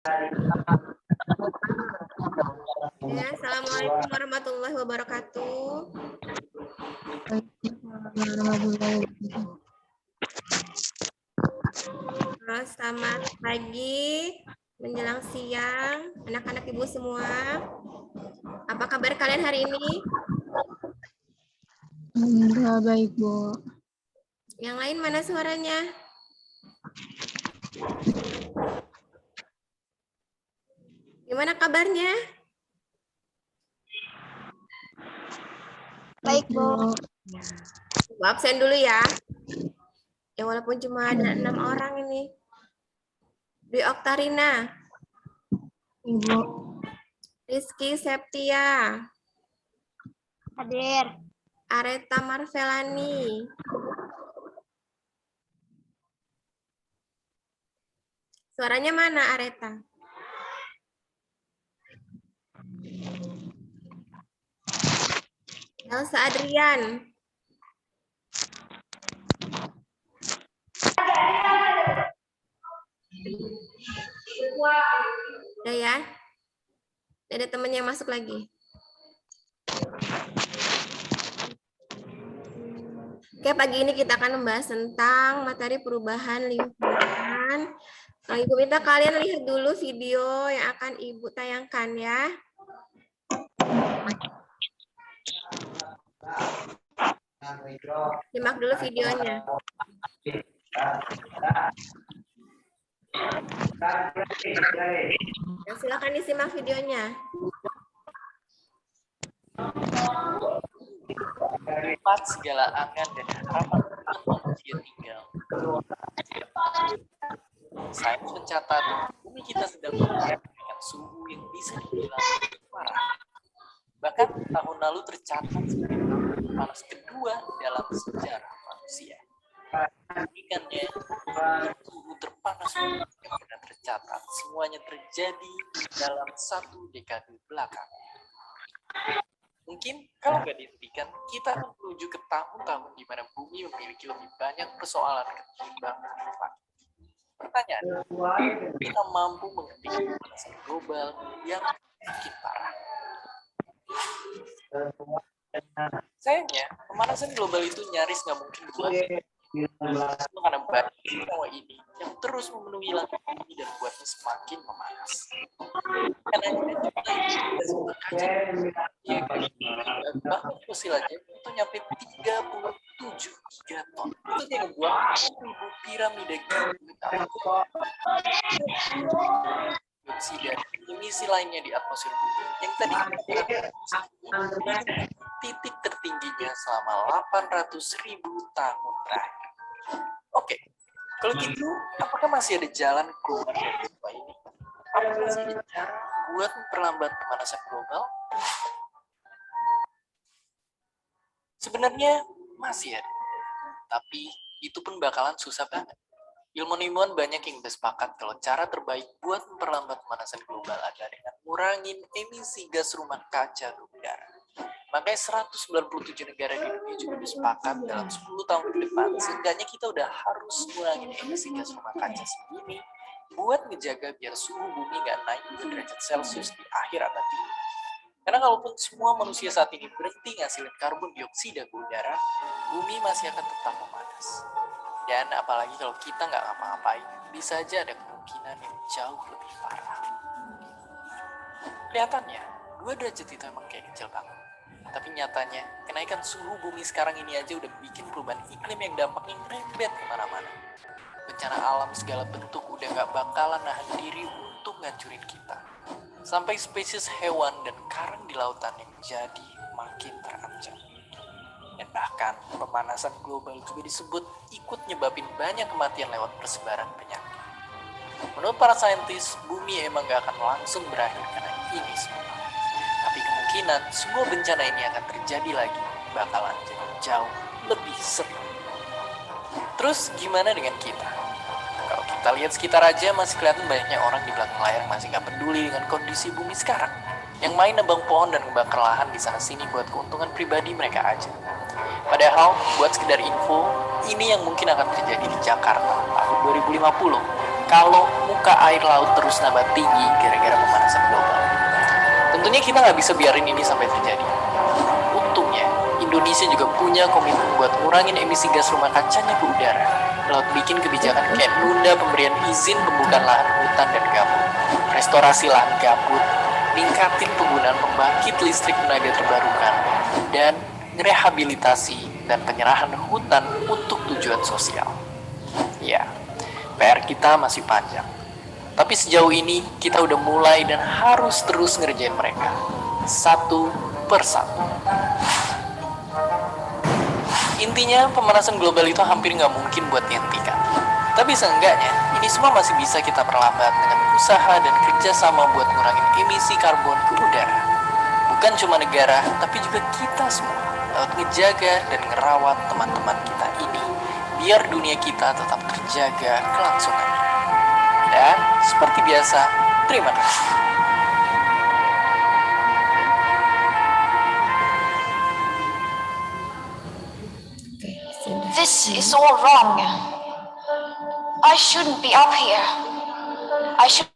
Ya, Assalamualaikum warahmatullahi wabarakatuh. Selamat pagi, menjelang siang, anak-anak ibu semua. Apa kabar kalian hari ini? Alhamdulillah baik, Bu. Yang lain mana suaranya? Gimana kabarnya? Baik, Bu. Ibu absen dulu ya. Ya walaupun cuma ada 6 orang ini. Dwi Oktarina, Ibu. Rizky Septia, Hadir. Areta Marvelani, suaranya mana Areta? Elsa Adrian. Udah ya? Ada temen yang masuk lagi. Oke, pagi ini kita akan membahas tentang materi perubahan lingkungan. Kalau Ibu minta kalian lihat dulu video yang akan Ibu tayangkan ya. Simak dulu videonya. Ya, silakan disimak videonya. Tempat segala angan dan harapan manusia tinggal. Sains mencatat bumi kita sedang berada dengan suhu yang bisa dibilang parah. Bahkan tahun lalu tercatat sebagai tahun panas kedua dalam sejarah manusia. Ikannya, suhu terpanas yang pernah tercatat semuanya terjadi dalam satu dekade belakang. Mungkin kalau nggak dihentikan, kita akan menuju ke tahun-tahun di mana bumi memiliki lebih banyak persoalan ketimbang manfaat. Pertanyaan, kita mampu menghentikan pemanasan global yang makin parah? Sayangnya, pemanasan global itu nyaris nggak mungkin dibuat. Karena banyak senyawa ini yang terus memenuhi langit bumi dan buatnya semakin memanas. Karena jumlah kaca bahkan fosil aja itu nyampe 37 gigaton. Itu yang membuat 1000 piramida dioksida emisi lainnya di atmosfer bumi yang tadi titik tertingginya selama 800.000 tahun terakhir. Oke, kalau gitu, apakah masih ada jalan keluar dari semua ini? Apakah masih ada cara buat memperlambat pemanasan global? Sebenarnya masih ada, tapi itu pun bakalan susah banget. Ilmuwan banyak yang bersepakat kalau cara terbaik buat memperlambat pemanasan global adalah dengan ngurangin emisi gas rumah kaca ke udara. Makanya 197 negara di dunia juga bersepakat dalam 10 tahun ke depan, seenggaknya kita udah harus ngurangin emisi gas rumah kaca segini buat ngejaga biar suhu bumi nggak naik 2 derajat Celcius di akhir abad ini. Karena kalaupun semua manusia saat ini berhenti ngasilin karbon dioksida ke udara, bumi masih akan tetap memanas. Dan apalagi kalau kita nggak ngapa-ngapain, bisa aja ada kemungkinan yang jauh lebih parah. Kelihatannya, 2 derajat itu emang kayak kecil banget. Tapi nyatanya, kenaikan suhu bumi sekarang ini aja udah bikin perubahan iklim yang dampaknya ngerembet kemana-mana. Bencana alam segala bentuk udah gak bakalan nahan diri untuk ngancurin kita. Sampai spesies hewan dan karang di lautan yang jadi makin terancam. Dan bahkan, pemanasan global juga disebut ikut nyebabin banyak kematian lewat persebaran penyakit. Menurut para saintis, bumi emang gak akan langsung berakhir karena ini semua. Tapi kemungkinan semua bencana ini akan terjadi lagi, bakalan jadi jauh lebih seru. Terus gimana dengan kita? Kalau kita lihat sekitar aja masih kelihatan banyaknya orang di belakang layar masih gak peduli dengan kondisi bumi sekarang. Yang main nebang pohon dan ngebakar lahan di sana sini buat keuntungan pribadi mereka aja. Padahal buat sekedar info, ini yang mungkin akan terjadi di Jakarta tahun 2050. kalau muka air laut terus nambah tinggi gara-gara pemanasan global. Tentunya kita nggak bisa biarin ini sampai terjadi. Untungnya, Indonesia juga punya komitmen buat ngurangin emisi gas rumah kacanya ke udara lewat bikin kebijakan kayak nunda pemberian izin pembukaan lahan hutan dan gambut, restorasi lahan gambut, ningkatin penggunaan pembangkit listrik tenaga terbarukan, dan rehabilitasi dan penyerahan hutan untuk tujuan sosial. Ya, PR kita masih panjang. Tapi sejauh ini kita udah mulai dan harus terus ngerjain mereka. Satu persatu. Intinya pemanasan global itu hampir nggak mungkin buat dihentikan. Tapi seenggaknya ini semua masih bisa kita perlambat dengan usaha dan kerjasama buat ngurangin emisi karbon ke udara. Bukan cuma negara, tapi juga kita semua lewat ngejaga dan ngerawat teman-teman kita ini biar dunia kita tetap terjaga kelangsungannya. Dan seperti biasa, terima kasih. This is all wrong. I shouldn't be up here. I should.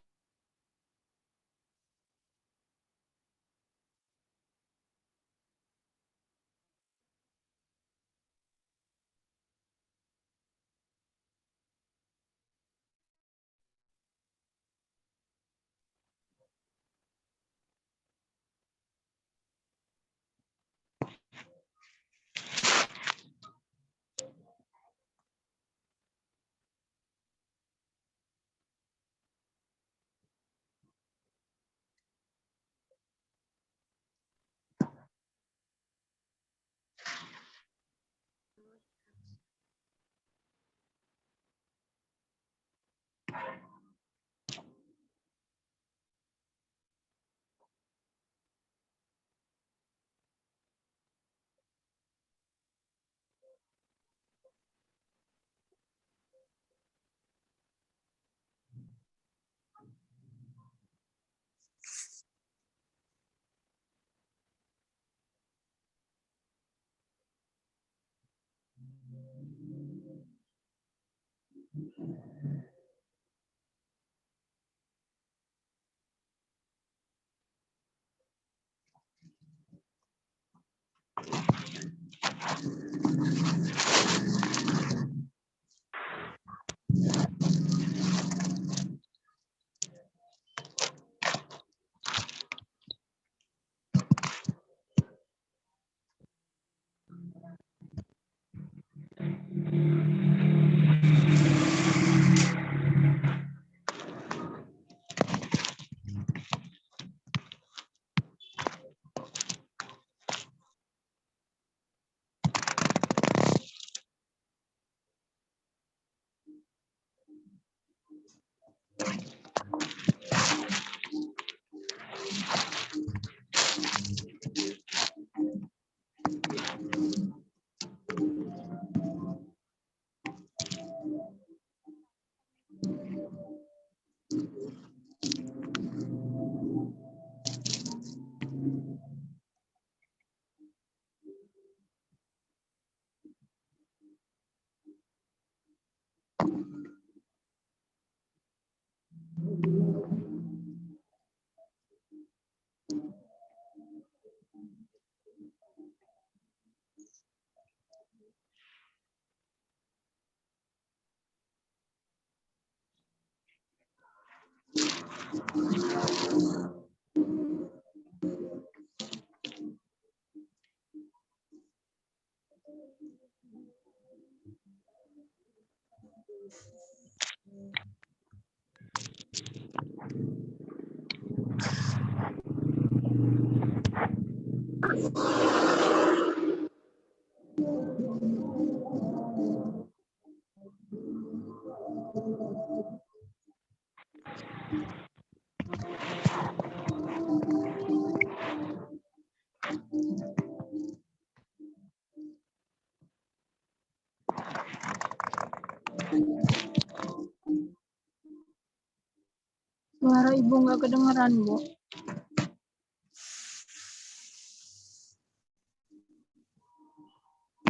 Suara Ibu nggak kedengeran, Bu.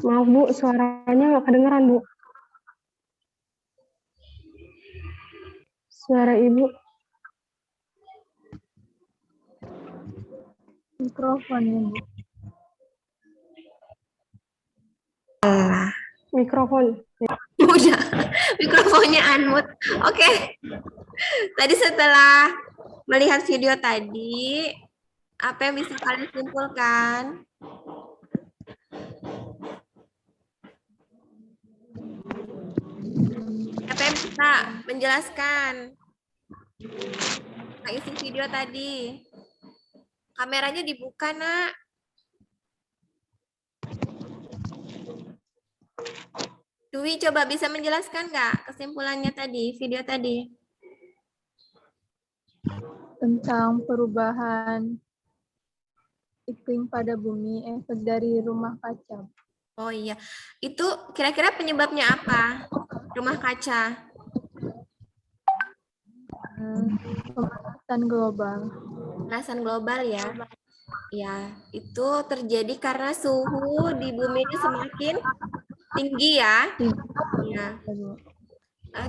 Maaf Bu, suaranya nggak kedengeran Bu. Suara ibu. Mikrofonnya, Bu. Mikrofon. Udah, mikrofonnya unmute. Oke. Tadi setelah melihat video tadi, apa yang bisa kalian simpulkan? Apa yang bisa menjelaskan tentang isi video tadi? Kameranya dibuka, Nak. Dwi, coba bisa menjelaskan nggak kesimpulannya tadi, video tadi? Tentang perubahan iklim pada bumi, efek dari rumah kaca. Oh iya, itu kira-kira penyebabnya apa? Rumah kaca. Pemanasan global. Pemanasan global ya. Ya, itu terjadi karena suhu di bumi ini semakin tinggi ya. Ya.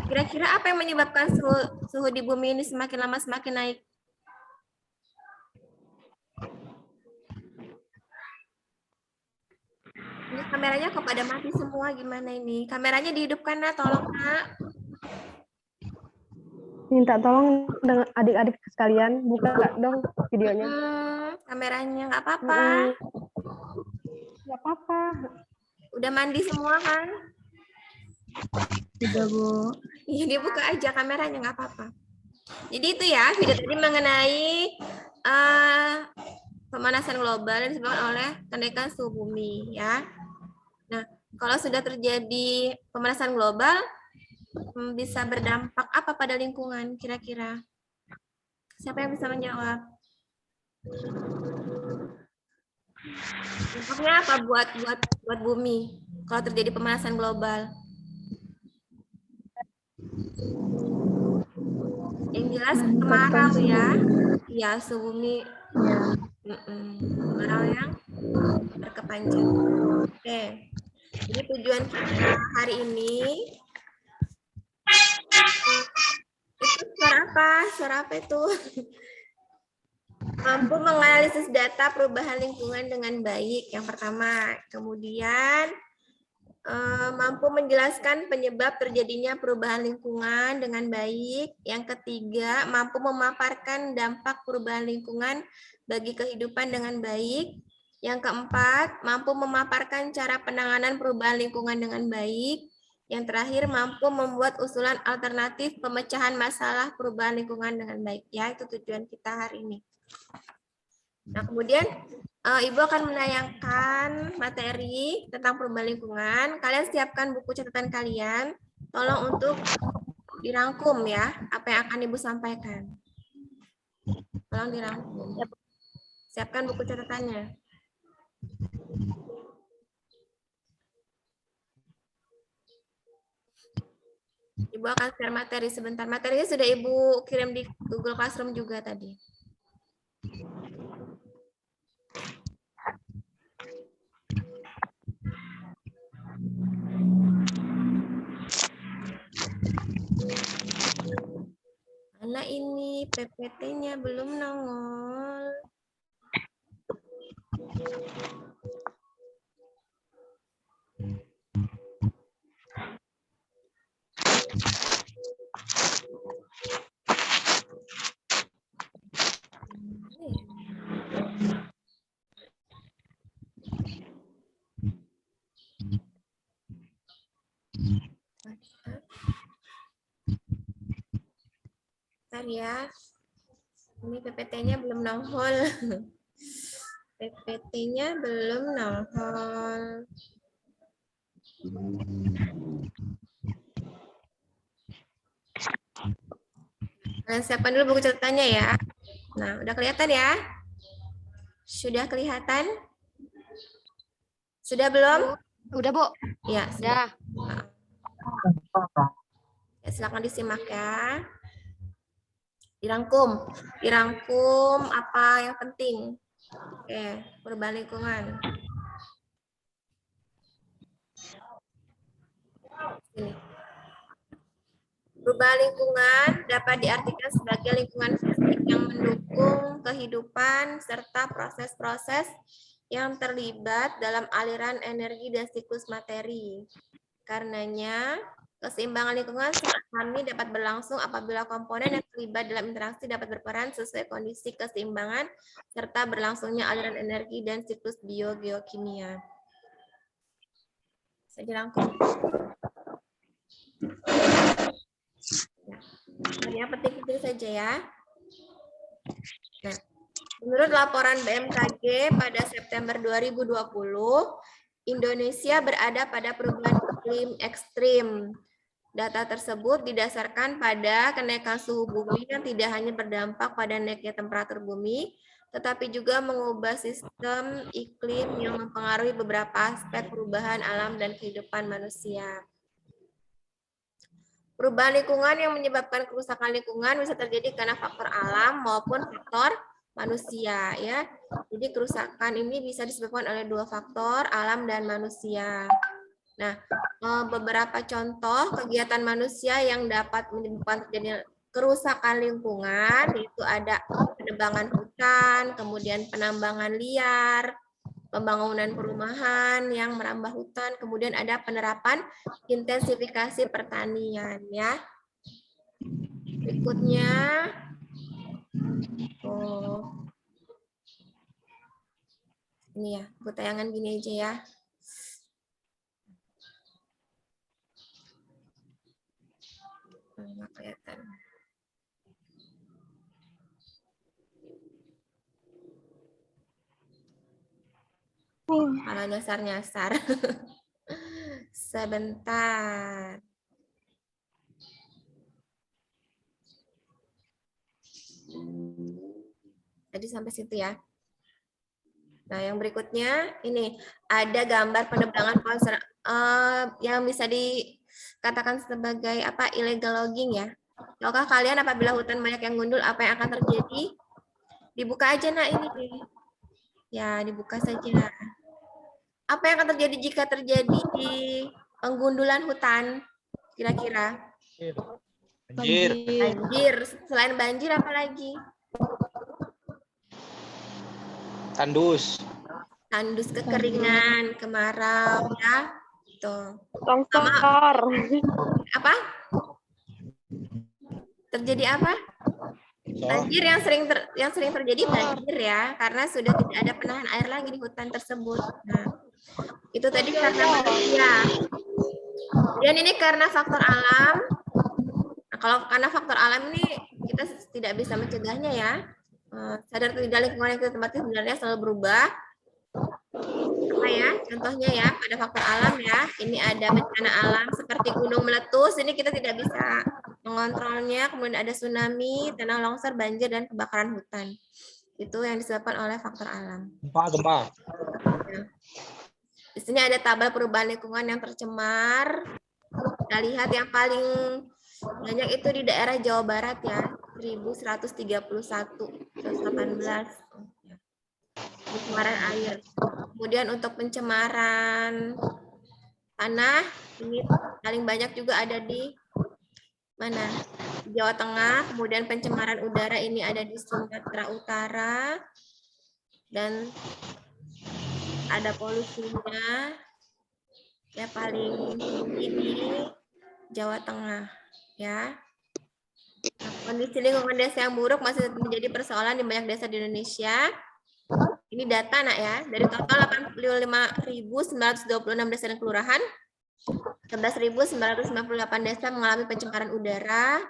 Kira-kira apa yang menyebabkan suhu di bumi ini semakin lama semakin naik? Ini kameranya kok pada mati semua, gimana ini? Kameranya dihidupkan, Nak, tolong, Nak. Minta tolong dengan adik-adik sekalian, buka dong videonya. Kameranya nggak apa-apa. Nggak apa-apa. Udah mandi semua kan? Sudah, Bu. Iya, dibuka aja kameranya, nggak apa-apa. Jadi itu ya, video tadi mengenai pemanasan global yang disebabkan oleh kenaikan suhu bumi ya. Nah, kalau sudah terjadi pemanasan global, bisa berdampak apa pada lingkungan kira-kira? Siapa yang bisa menjawab? Dampaknya apa buat bumi kalau terjadi pemanasan global? Yang jelas kemarau ya. Ya, suhu bumi kemarau yang berkepanjangan. Oke. Jadi tujuan kita hari ini itu suara apa? Suara apa itu? Mampu menganalisis data perubahan lingkungan dengan baik, yang pertama. Kemudian mampu menjelaskan penyebab terjadinya perubahan lingkungan dengan baik. Yang ketiga, mampu memaparkan dampak perubahan lingkungan bagi kehidupan dengan baik. Yang keempat, mampu memaparkan cara penanganan perubahan lingkungan dengan baik. Yang terakhir, mampu membuat usulan alternatif pemecahan masalah perubahan lingkungan dengan baik. Ya, itu tujuan kita hari ini. Nah, kemudian Ibu akan menayangkan materi tentang perubahan lingkungan. Kalian siapkan buku catatan kalian. Tolong untuk dirangkum ya, apa yang akan Ibu sampaikan. Tolong dirangkum. Siapkan buku catatannya. Ibu akan share materi sebentar. Materinya sudah Ibu kirim di Google Classroom juga tadi. Mana ini PPT-nya belum nongol. Bentar ya. Ini PPT-nya belum nongol. PPT-nya belum nongol. Kalian siapkan dulu buku catatannya ya. Nah, udah kelihatan ya? Sudah kelihatan? Sudah belum? Udah, Bu. Ya, sudah. Udah. Ya, silakan disimak ya. Dirangkum. Dirangkum apa yang penting. Oke, perubahan lingkungan. Sini. Perubahan lingkungan dapat diartikan sebagai lingkungan fisik yang mendukung kehidupan serta proses-proses yang terlibat dalam aliran energi dan siklus materi. Karenanya, keseimbangan lingkungan secara alami dapat berlangsung apabila komponen yang terlibat dalam interaksi dapat berperan sesuai kondisi keseimbangan serta berlangsungnya aliran energi dan siklus biogeokimia. Saya dirangkum. Hanya penting-penting saja ya. Nah, menurut laporan BMKG pada September 2020, Indonesia berada pada perubahan iklim ekstrim. Data tersebut didasarkan pada kenaikan suhu bumi yang tidak hanya berdampak pada naiknya temperatur bumi, tetapi juga mengubah sistem iklim yang mempengaruhi beberapa aspek perubahan alam dan kehidupan manusia. Perubahan lingkungan yang menyebabkan kerusakan lingkungan bisa terjadi karena faktor alam maupun faktor manusia, ya. Jadi kerusakan ini bisa disebabkan oleh dua faktor, alam dan manusia. Nah, beberapa contoh kegiatan manusia yang dapat menyebabkan terjadi kerusakan lingkungan yaitu ada penebangan hutan, kemudian penambangan liar, pembangunan perumahan yang merambah hutan, kemudian ada penerapan intensifikasi pertanian, ya. Berikutnya, ini ya, aku tayangan gini aja ya. Nggak kelihatan. Malah nyasar-nyasar. Sebentar. Tadi sampai situ ya. Nah, yang berikutnya ini ada gambar penebangan pohon yang bisa dikatakan sebagai apa, illegal logging ya. Tahukah kalian apabila hutan banyak yang gundul apa yang akan terjadi? Dibuka aja nah ini. Ya, dibuka saja. Apa yang akan terjadi jika terjadi penggundulan hutan? Kira-kira? Banjir. Banjir. Selain banjir apa lagi? Tandus. Tandus, kekeringan, kemarau, ya. Tuh. Longsor. Apa? Terjadi apa? Banjir yang sering terjadi banjir ya, karena sudah tidak ada penahan air lagi di hutan tersebut. Nah, itu tadi karena manusia. Dan ini karena faktor alam. Nah, kalau karena faktor alam ini kita tidak bisa mencegahnya ya. Sadar atau tidak, lingkungan yang kita tempati sebenarnya selalu berubah. Apa ya? Contohnya ya, pada faktor alam ya, ini ada bencana alam seperti gunung meletus, ini kita tidak bisa mengontrolnya. Kemudian ada tsunami, tanah longsor, banjir, dan kebakaran hutan. Itu yang disebabkan oleh faktor alam. Gempa. Ya. Di sini ada tabel perubahan lingkungan yang tercemar. Kita lihat yang paling banyak itu di daerah Jawa Barat ya, 1131, 118. Pencemaran air. Kemudian untuk pencemaran tanah, ini paling banyak juga ada di mana? Jawa Tengah. Kemudian pencemaran udara ini ada di Sumatera Utara. Dan ada polusinya ya paling tinggi di Jawa Tengah ya. Nah, kondisi lingkungan desa yang buruk masih menjadi persoalan di banyak desa di Indonesia. Ini data nak ya, dari total 85.926 desa dan kelurahan, 11.998 desa mengalami pencemaran udara,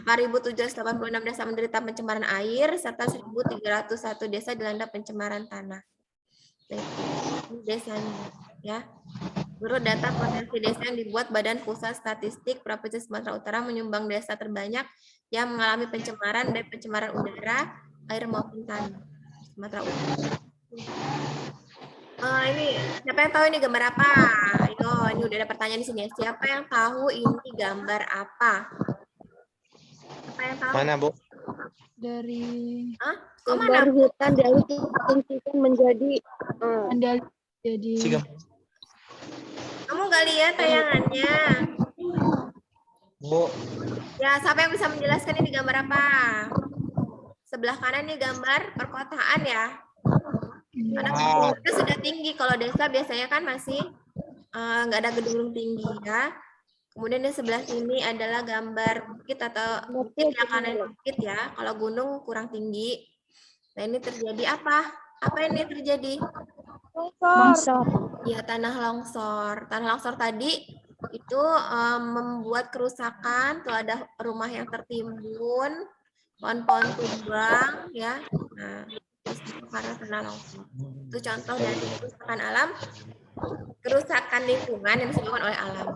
8.786 desa menderita pencemaran air, serta 1.301 desa dilanda pencemaran tanah. Nah, ini desanya ya. Menurut data potensi desa yang dibuat Badan Pusat Statistik Provinsi Sumatera Utara, menyumbang desa terbanyak yang mengalami pencemaran dan pencemaran udara, air maupun tanah. Sumatera Utara. Ini siapa yang tahu ini gambar apa? Ayo, ini udah ada pertanyaan di sini. Siapa yang tahu ini gambar apa? Siapa yang tahu? Mana, Bu? Dari Kok mana? Hutan dialihfungsikan menjadi Mandali jadi Kamu nggak lihat tayangannya? Bu. Ya, siapa yang bisa menjelaskan ini gambar apa? Sebelah kanan ini gambar perkotaan ya. Karena Ah, itu sudah tinggi. Kalau desa biasanya kan masih nggak ada gedung tinggi ya. Kemudian di sebelah sini adalah gambar bukit atau bukit yang kanan bukit ya. Kalau gunung kurang tinggi. Nah ini terjadi apa? Apa ini terjadi? longsor. Ya tanah longsor. Tanah longsor tadi itu membuat kerusakan. Tuh ada rumah yang tertimbun, pohon-pohon tumbang ya. Nah itu karena tanah longsor. Itu contoh dari kerusakan alam, kerusakan lingkungan yang disebabkan oleh alam.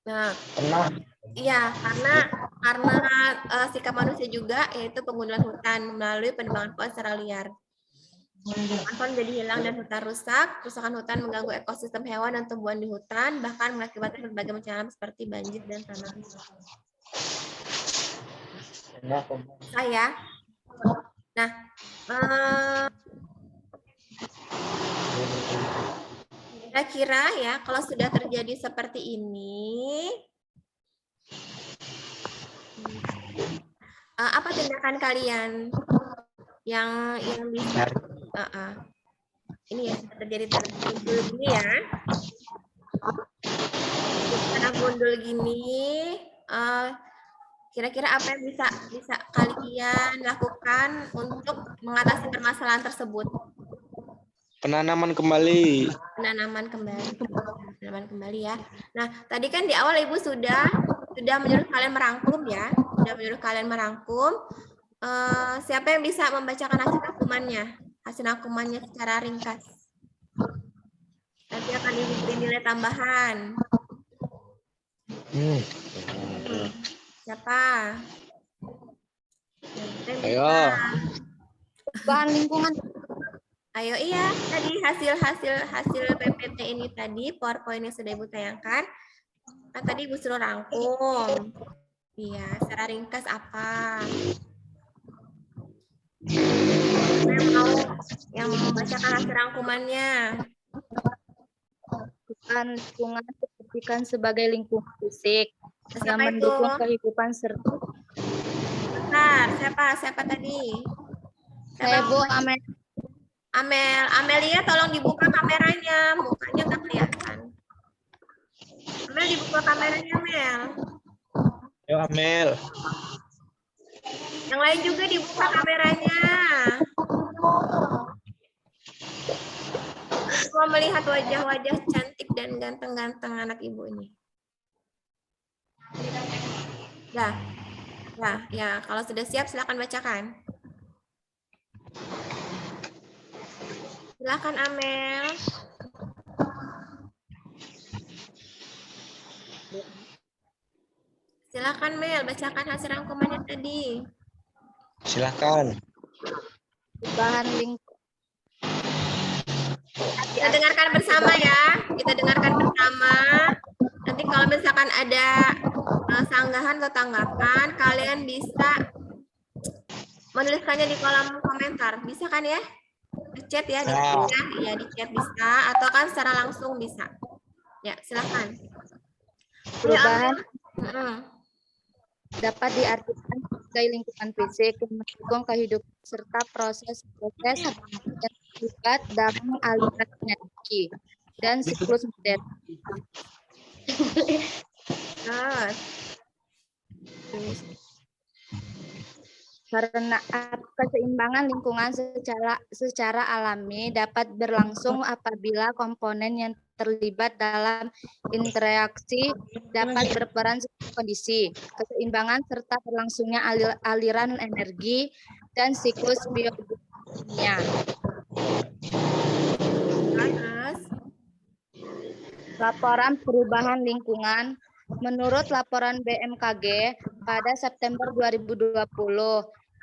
Nah, pernah. iya karena sikap manusia juga yaitu penggundulan hutan melalui penebangan pohon secara liar. Pohon jadi hilang dan hutan rusak. Kerusakan hutan mengganggu ekosistem hewan dan tumbuhan di hutan, bahkan mengakibatkan berbagai bencana alam seperti banjir dan tanah rusak. Saya, nah, kira-kira ya kalau sudah terjadi seperti ini, apa tindakan kalian yang bisa? Ini ya terjadi tergundul gini ya. Karena gundul gini, kira-kira apa yang bisa kalian lakukan untuk mengatasi permasalahan tersebut? Penanaman kembali. Penanaman kembali ya. Nah, tadi kan di awal Ibu sudah menyuruh kalian merangkum ya, sudah menyuruh kalian merangkum. Siapa yang bisa membacakan hasil rangkumannya? Hasil rangkumannya secara ringkas. Nanti akan Ibu beri nilai tambahan. Siapa? Ayo. Bahan lingkungan. Ayo iya, tadi hasil PPT ini tadi PowerPoint yang sudah Ibu tayangkan. Kan tadi Ibu suruh rangkum. Iya, secara ringkas apa? Yang mau membacakan hasil rangkumannya? Bukan lingkungan diartikan sebagai lingkungan fisik yang Siapa itu? mendukung kehidupan serta. Bentar, siapa tadi? Saya Bu Amel. Amelia tolong dibuka kameranya, mukanya nggak kelihatan. Amel dibuka kameranya, Mel. Ayo Amel. Yang lain juga dibuka kameranya. Semua melihat wajah-wajah cantik dan ganteng-ganteng anak Ibu ini. Dah. Nah, ya kalau sudah siap silakan bacakan. Silakan Amel. Silakan Mel, bacakan hasil rangkumannya tadi. Silakan. Bahan lingkungan. Kita dengarkan bersama ya. Kita dengarkan bersama. Nanti kalau misalkan ada sanggahan atau tanggapan, kalian bisa menuliskannya di kolom komentar. Bisa kan ya? Di chat ya, di chat, ya di chat bisa, atau kan secara langsung bisa. Ya, silakan. Perubahan dapat diartikan sebagai lingkungan fisik yang mendukung kehidupan serta proses-proses yang terlibat dalam aliran energi dan siklus modern. Karena keseimbangan lingkungan secara alami dapat berlangsung apabila komponen yang terlibat dalam interaksi dapat berperan sebagai kondisi, keseimbangan serta berlangsungnya aliran energi dan siklus biokimia. Laporan perubahan lingkungan. Menurut laporan BMKG pada September 2020,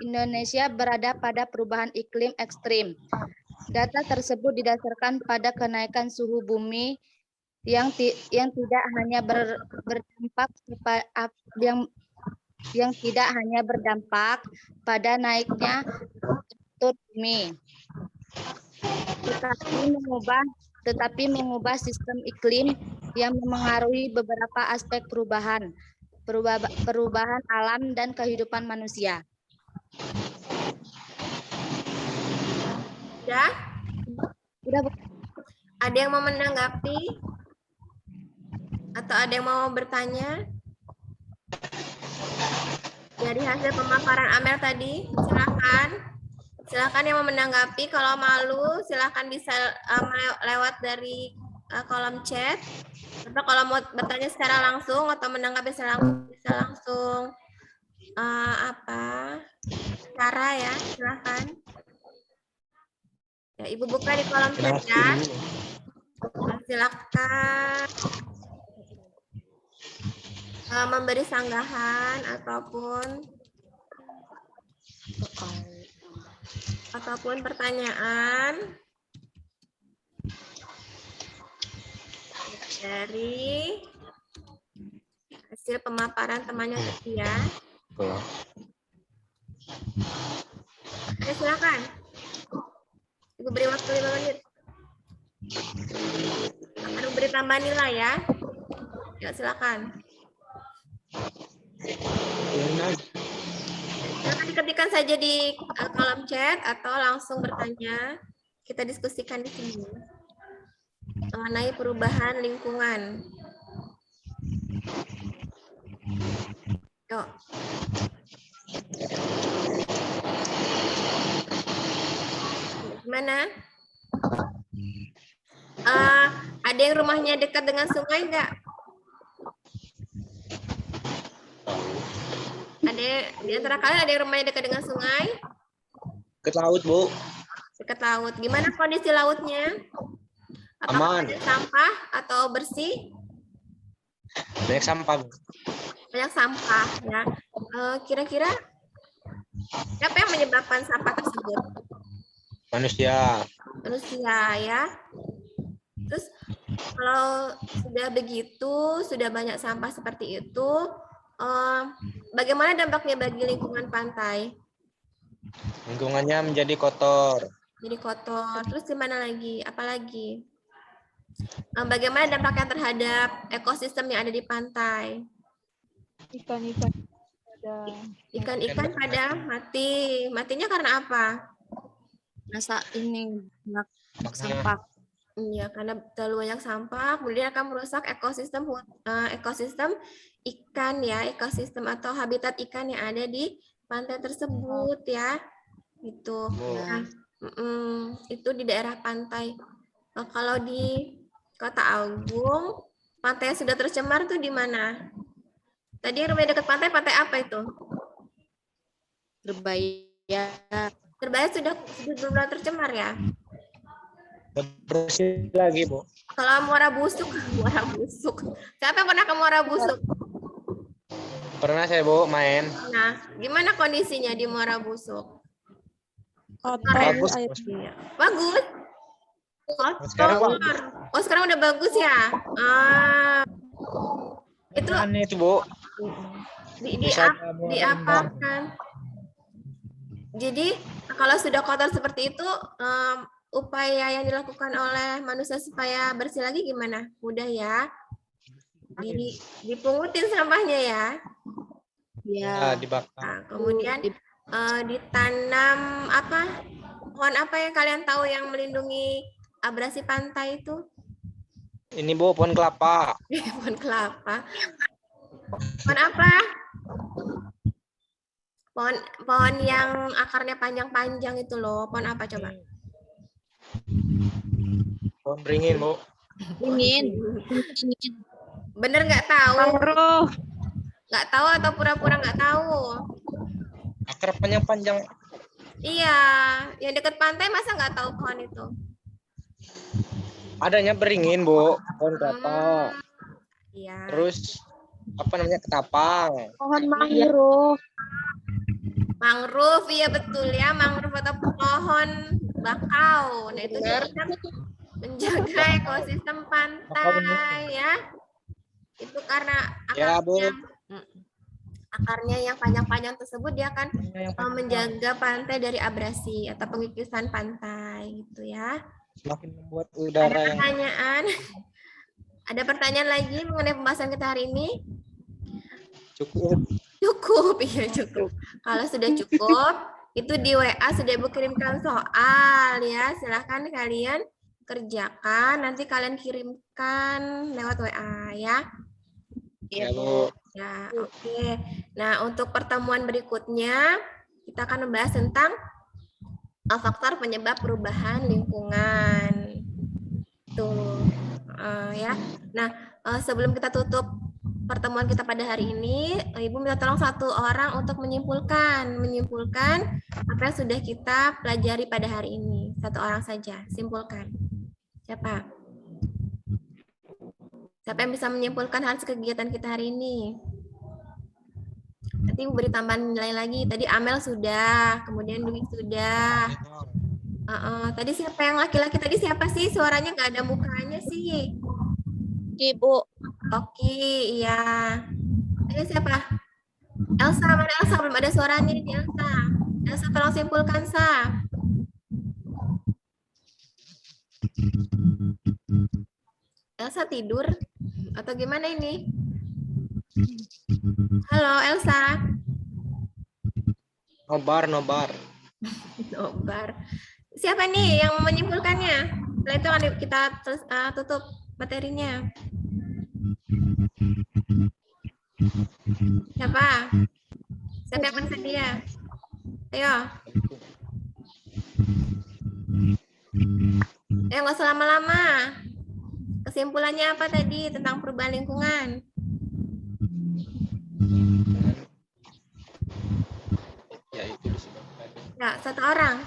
Indonesia berada pada perubahan iklim ekstrim. Data tersebut didasarkan pada kenaikan suhu bumi yang tidak hanya berdampak pada naiknya temperatur bumi, tetapi mengubah sistem iklim yang memengaruhi beberapa aspek perubahan. perubahan alam dan kehidupan manusia. Udah? Udah, Bu. Ada yang mau menanggapi? Atau ada yang mau bertanya? Dari hasil pemaparan Amel tadi, silakan. Silakan yang mau menanggapi. Kalau malu, silakan bisa lewat dari kolom chat. Atau kalau mau bertanya secara langsung atau menanggapi secara langsung, bisa langsung cara ya, silakan. Ya, Ibu buka di kolom chat ya. Silakan memberi sanggahan ataupun pertanyaan dari hasil pemaparan temannya tadi ya. Oke, silakan. Ibu beri waktu 5 menit. Akan beri tambahan nilai ya. Ya, silakan. Silakan diketikkan saja di kolom chat atau langsung bertanya. Kita diskusikan di sini mengenai perubahan lingkungan. Yuk. Gimana? Ada yang rumahnya dekat dengan sungai nggak? Ada di antara kalian ada yang rumahnya dekat dengan sungai? Ke laut, Bu. Dekat laut. Gimana kondisi lautnya? Apakah Aman. ada sampah atau bersih? Banyak sampah, Bu. Banyak sampah ya. Kira-kira siapa yang menyebabkan sampah tersebut? Manusia. Manusia ya. Terus kalau sudah begitu, sudah banyak sampah seperti itu, bagaimana dampaknya bagi lingkungan pantai? Lingkungannya menjadi kotor. Jadi kotor. Terus gimana lagi? Apalagi? Bagaimana dampaknya terhadap ekosistem yang ada di pantai? Ikan-ikan ada. Ikan-ikan pada mati. Matinya karena apa? Masa ini banyak sampah. Iya, karena terlalu banyak sampah, kemudian akan merusak ekosistem ikan ya, ekosistem atau habitat ikan yang ada di pantai tersebut ya. Itu. Nah, itu di daerah pantai. Nah, kalau di Kota Agung, pantai yang sudah tercemar tuh di mana? Tadi rumah dekat pantai, pantai apa itu? Berbahaya. Terbaya sudah benar tercemar ya? Bersih lagi, Bu. Kalau Muara Busuk. Siapa yang pernah ke Muara Busuk? Pernah saya, Bu, main. Nah, gimana kondisinya di Muara Busuk? Kotor Bagus. airnya. Bagus. Sekarang Kotor. Oh, sekarang udah bagus ya? Itu Aneh itu, Bu. diapakan? Jadi, kalau sudah kotor seperti itu, upaya yang dilakukan oleh manusia supaya bersih lagi gimana? Mudah ya. Dipungutin sampahnya ya. Ya, dibakar. Nah, kemudian ditanam apa? Pohon apa yang kalian tahu yang melindungi abrasi pantai itu? Ini, Bu, pohon kelapa. Pohon kelapa. Pohon apa? Pohon yang akarnya panjang-panjang itu loh. Pohon apa coba? Pohon beringin, Bu. Ingin. Bener nggak tahu? Mangrove. Nggak tahu atau pura-pura nggak tahu? Akar panjang-panjang. Iya, yang dekat pantai masa nggak tahu pohon itu? Adanya beringin, Bu. Pohon kelapa. Iya. Terus apa namanya? Ketapang. Pohon mangrove. Mangrove, iya betul ya, mangrove atau pohon bakau. Nah, itu juga kan menjaga ekosistem pantai ya. Itu karena Ya, Bu. akarnya yang panjang-panjang tersebut dia akan menjaga pantai dari abrasi atau pengikisan pantai gitu ya. Semakin membuat Ada udara yang pertanyaan? Ada pertanyaan lagi mengenai pembahasan kita hari ini? Cukup. Cukup, iya cukup. Kalau sudah cukup, itu di WA sudah Ibu kirimkan soal ya. Silahkan kalian kerjakan, nanti kalian kirimkan lewat WA ya. Ya, Bu. Ya, oke. Nah, untuk pertemuan berikutnya, kita akan membahas tentang faktor penyebab perubahan lingkungan. Tuh, ya. Nah, sebelum kita tutup pertemuan kita pada hari ini, Ibu minta tolong satu orang untuk menyimpulkan apa yang sudah kita pelajari pada hari ini. Satu orang saja, simpulkan. Siapa? Siapa yang bisa menyimpulkan hasil kegiatan kita hari ini? Nanti Ibu beri tambahan nilai lagi. Tadi Amel sudah, kemudian Dwi sudah. Tadi siapa yang laki-laki tadi siapa sih? Suaranya nggak ada mukanya sih. Ibu. Oke, iya. Ini siapa? Elsa, mana Elsa? Belum ada suaranya ini Elsa. Elsa tolong simpulkan, Sa. Elsa tidur? Atau gimana ini? Halo, Elsa. Nobar. Nobar. Siapa nih yang mau menyimpulkannya? Setelah itu akan kita tutup materinya. Siapa? Siapa yang bersedia? Ayo. Nggak usah lama-lama. Kesimpulannya apa tadi tentang perubahan lingkungan? Ya, itu disebabkan. Ya, satu orang.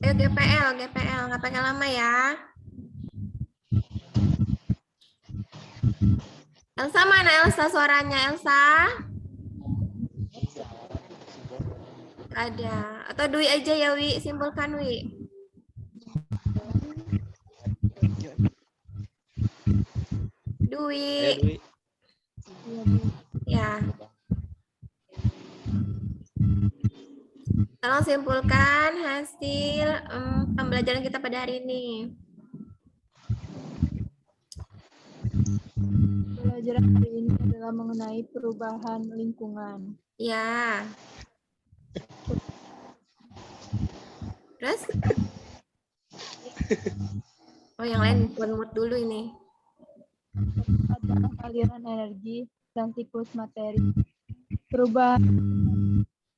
Ayo GPL, nggak pakai lama ya. Elsa mana Elsa suaranya Elsa? Ada. Atau Dwi aja ya Wi, simpulkan Wi. Dwi. Ya. Tolong simpulkan hasil pembelajaran kita pada hari ini. Pelajaran hari ini adalah mengenai perubahan lingkungan. Ya. Terus? Oh, yang lain mood dulu ini. Ada aliran energi dan siklus materi. Perubahan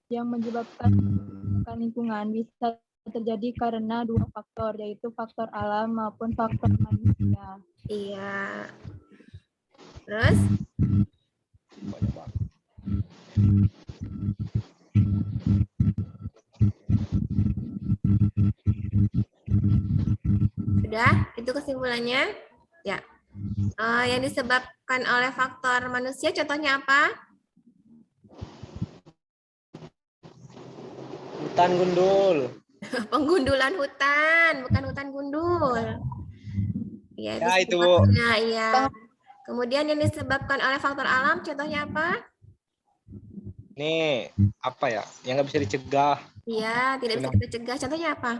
yang menyebabkan lingkungan bisa terjadi karena dua faktor, yaitu faktor alam maupun faktor manusia. Iya. Terus? Sudah? Itu kesimpulannya? Ya. Yang disebabkan oleh faktor manusia, contohnya apa? Hutan gundul. Penggundulan hutan, bukan hutan gundul. Ya, itu Bu. Iya. Kemudian yang disebabkan oleh faktor alam, contohnya apa? Nih, apa ya? Yang nggak bisa dicegah. Iya, tidak bisa kita cegah. Contohnya apa?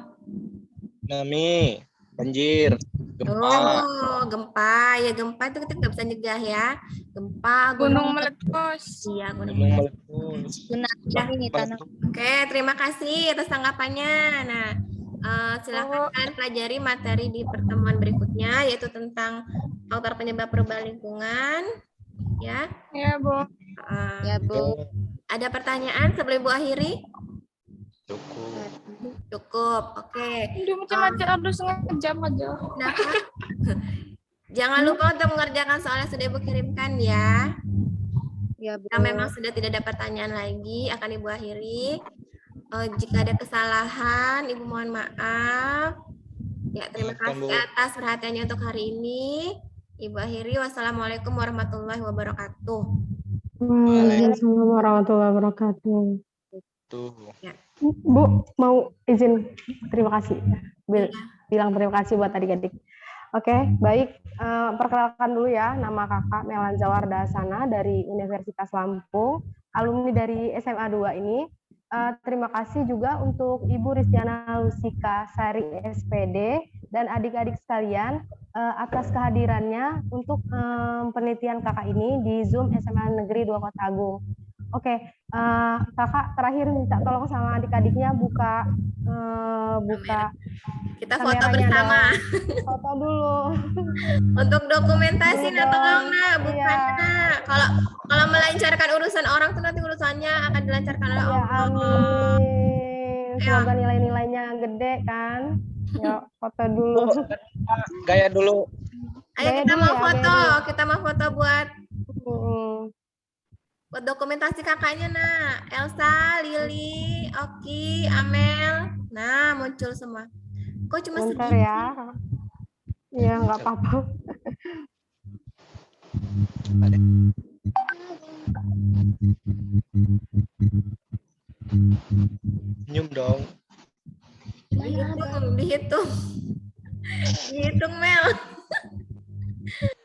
Tsunami, banjir, gempa. Oh, gempa. Ya, gempa itu kita nggak bisa cegah ya. Gempa, Gunung meletus. Iya, gunung Gunung meletus. meletus. Ini tanah. Oke, terima kasih atas tanggapannya. Nah, silakan kalian pelajari materi di pertemuan berikutnya, yaitu tentang faktor penyebab perubahan lingkungan. Ya. Ya, Bu. Ya, Bu. Ada pertanyaan sebelum Bu akhiri? Cukup. Cukup, oke. Udah macam-macam harus setengah jam aja. Kenapa? Jangan lupa untuk mengerjakan soal yang sudah Ibu kirimkan ya. Ya, Bu. Jika memang sudah tidak ada pertanyaan lagi, akan Ibu akhiri. Jika ada kesalahan, Ibu mohon maaf. Ya, terima kasih atas perhatiannya untuk hari ini. Ibu akhiri. Wassalamualaikum warahmatullahi wabarakatuh. Waalaikumsalam warahmatullahi wabarakatuh. Tuh. Bu, mau izin terima kasih. Bilang terima kasih buat adik-adik. Oke, baik. Perkenalkan dulu ya, nama kakak Melanza Wardasana dari Universitas Lampung, alumni dari SMA 2 ini. terima kasih juga untuk Ibu Ristiana Lusika Sari SPD dan adik-adik sekalian atas kehadirannya untuk penelitian kakak ini di Zoom SMA Negeri 2 Kota Agung. Oke, kakak terakhir minta tolong sama adik-adiknya buka Kita foto kameranya bersama. dong. Foto dulu. Untuk dokumentasi Dulu nah tolong dong. nah, bukan Iya. nah. Kalau melancarkan urusan orang tuh nanti urusannya akan dilancarkan oleh Ya Allah. amin. Ayo. Semoga nilai-nilainya gede kan. Yuk foto dulu. Bu, gaya dulu. Ayo Gaya kita dulu mau ya, foto, gaya dulu. kita mau foto buat Mm-mm. dokumentasi kakaknya nah. Elsa, Lili, Oki, Amel. Nah, muncul semua. Kok cuma Bentar segini? ya. Iya nggak apa-apa. Ada. Senyum dong. Dihitung. Dihitung Mel.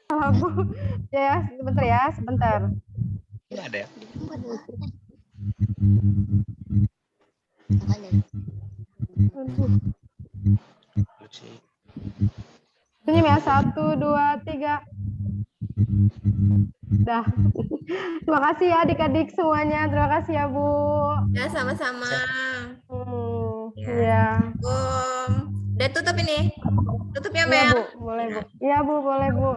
Bu. Ya, sebentar ya, sebentar. Nggak ada ya? Lucy. Senyum ya, 1, 2, 3. Dah. Terima kasih ya adik-adik semuanya. Terima kasih ya Bu. Ya, sama-sama. Ya. Udah tutup ini. Tutup ya Iya Mel. Bu, boleh Bu. Iya Bu, boleh Bu.